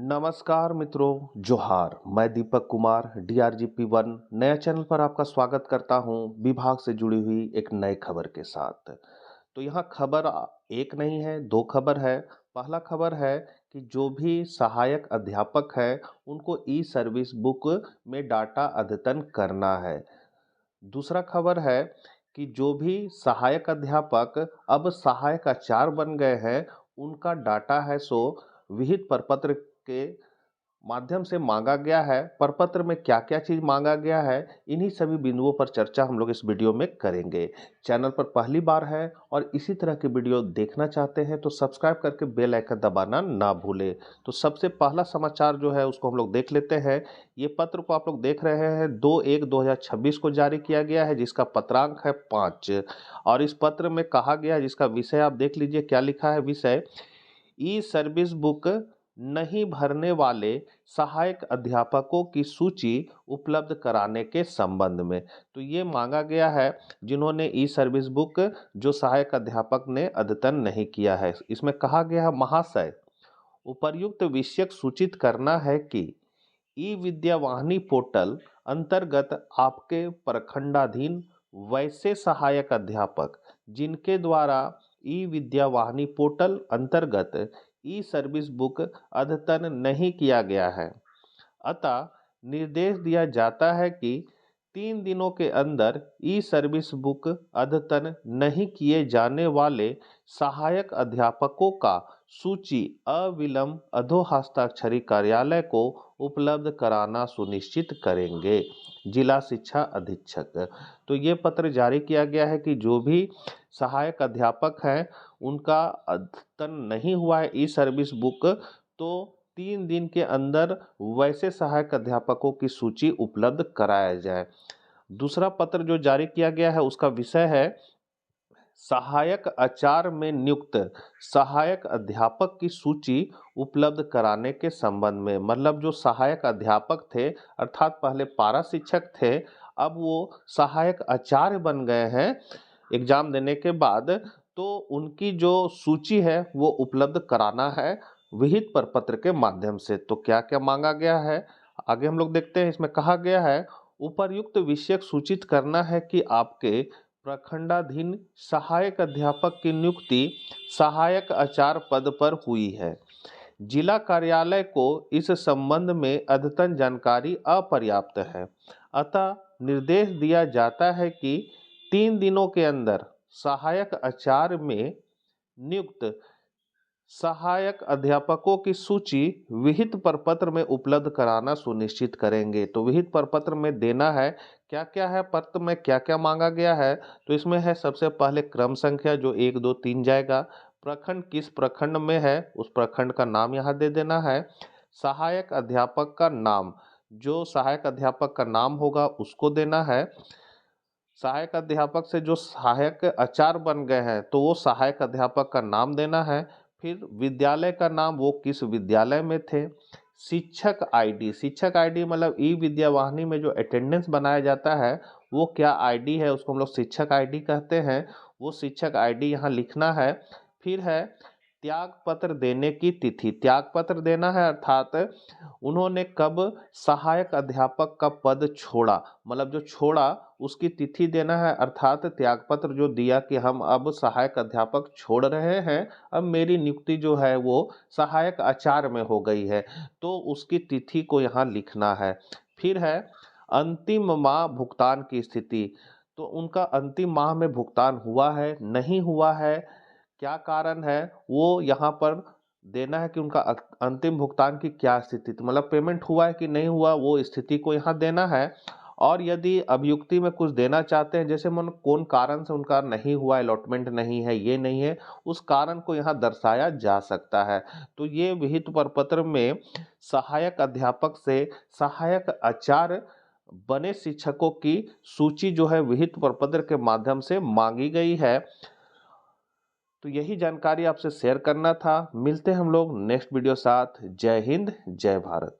नमस्कार मित्रों, जोहार। मैं दीपक कुमार डीआरजीपी 1 नया चैनल पर आपका स्वागत करता हूं विभाग से जुड़ी हुई एक नई खबर के साथ। तो यहाँ खबर एक नहीं है, दो खबर है। पहला खबर है कि जो भी सहायक अध्यापक है उनको ई सर्विस बुक में डाटा अद्यतन करना है। दूसरा खबर है कि जो भी सहायक अध्यापक अब सहायक आचार्य बन गए हैं उनका डाटा है सो विहित प्रपत्र के माध्यम से मांगा गया है। प्रपत्र में क्या क्या चीज मांगा गया है, इन्हीं सभी बिंदुओं पर चर्चा हम लोग इस वीडियो में करेंगे। चैनल पर पहली बार है और इसी तरह की वीडियो देखना चाहते हैं तो सब्सक्राइब करके बेल आइकन दबाना ना भूलें। तो सबसे पहला समाचार जो है उसको हम लोग देख लेते हैं। ये पत्र को आप लोग देख रहे हैं 2/1/2026 को जारी किया गया है, जिसका पत्रांक है 5। और इस पत्र में कहा गया है, जिसका विषय आप देख लीजिए क्या लिखा है। विषय ई सर्विस बुक नहीं भरने वाले सहायक अध्यापकों की सूची उपलब्ध कराने के संबंध में। तो ये मांगा गया है जिन्होंने ई सर्विस बुक जो सहायक अध्यापक ने अद्यतन नहीं किया है। इसमें कहा गया है, महाशय उपर्युक्त विषयक सूचित करना है कि ई विद्या वाहिनी पोर्टल अंतर्गत आपके प्रखंडाधीन वैसे सहायक अध्यापक जिनके द्वारा ई विद्या वाहिनी पोर्टल अंतर्गत ई सर्विस बुक अद्यतन नहीं किया गया है, अतः निर्देश दिया जाता है कि 3 दिनों के अंदर ई सर्विस बुक अद्यतन नहीं किए जाने वाले सहायक अध्यापकों का सूची अविलंब अधोहस्ताक्षरी कार्यालय को उपलब्ध कराना सुनिश्चित करेंगे, जिला शिक्षा अधीक्षक। तो ये पत्र जारी किया गया है कि जो भी सहायक अध्यापक हैं उनका अद्यतन नहीं हुआ है ई सर्विस बुक, तो 3 दिन के अंदर वैसे सहायक अध्यापकों की सूची उपलब्ध कराया जाए। दूसरा पत्र जो जारी किया गया है उसका विषय है सहायक आचार्य में नियुक्त सहायक अध्यापक की सूची उपलब्ध कराने के संबंध में। मतलब जो सहायक अध्यापक थे, अर्थात पहले पारा शिक्षक थे, अब वो सहायक आचार्य बन गए हैं एग्जाम देने के बाद, तो उनकी जो सूची है वो उपलब्ध कराना है विहित प्रपत्र के माध्यम से। तो क्या क्या मांगा गया है आगे हम लोग देखते हैं। इसमें कहा गया है, उपर्युक्त विषयक सूचित करना है कि आपके प्रखंडाधीन सहायक अध्यापक की नियुक्ति सहायक आचार्य पद पर हुई है। जिला कार्यालय को इस संबंध में अद्यतन जानकारी अपर्याप्त है, अतः निर्देश दिया जाता है कि 3 दिनों के अंदर सहायक आचार्य में नियुक्त सहायक अध्यापकों की सूची विहित प्रपत्र में उपलब्ध कराना सुनिश्चित करेंगे। तो विहित प्रपत्र में देना है, क्या क्या है पत्र में, क्या क्या मांगा गया है। तो इसमें है सबसे पहले क्रम संख्या जो 1 2 3 जाएगा, प्रखंड किस प्रखंड में है उस प्रखंड का नाम यहाँ दे देना है, सहायक अध्यापक का नाम, जो सहायक अध्यापक का नाम होगा उसको देना है, सहायक अध्यापक से जो सहायक आचार्य बन गए हैं तो वो सहायक अध्यापक का नाम देना है, फिर विद्यालय का नाम, वो किस विद्यालय में थे, शिक्षक आईडी, शिक्षक आईडी मतलब ई विद्या वाहिनी में जो अटेंडेंस बनाया जाता है वो क्या आईडी है उसको हम लोग शिक्षक आईडी कहते हैं, वो शिक्षक आईडी यहाँ लिखना है। फिर है त्याग पत्र देने की तिथि, त्याग पत्र देना है अर्थात उन्होंने कब सहायक अध्यापक का पद छोड़ा, मतलब जो छोड़ा उसकी तिथि देना है, अर्थात त्याग पत्र जो दिया कि हम अब सहायक अध्यापक छोड़ रहे हैं, अब मेरी नियुक्ति जो है वो सहायक आचार्य में हो गई है, तो उसकी तिथि को यहाँ लिखना है। फिर है अंतिम माह भुगतान की स्थिति, तो उनका अंतिम माह में भुगतान हुआ है नहीं हुआ है, क्या कारण है वो यहाँ पर देना है कि उनका अंतिम भुगतान की क्या स्थिति, तो मतलब पेमेंट हुआ है कि नहीं हुआ वो स्थिति को यहाँ देना है। और यदि अभियुक्ति में कुछ देना चाहते हैं, जैसे मन कौन कारण से उनका नहीं हुआ, अलॉटमेंट नहीं है, ये नहीं है, उस कारण को यहाँ दर्शाया जा सकता है। तो ये विहित प्रपत्र में सहायक अध्यापक से सहायक आचार्य बने शिक्षकों की सूची जो है विहित प्रपत्र के माध्यम से मांगी गई है। तो यही जानकारी आपसे शेयर करना था। मिलते हैं हम लोग नेक्स्ट वीडियो साथ। जय हिंद, जय भारत।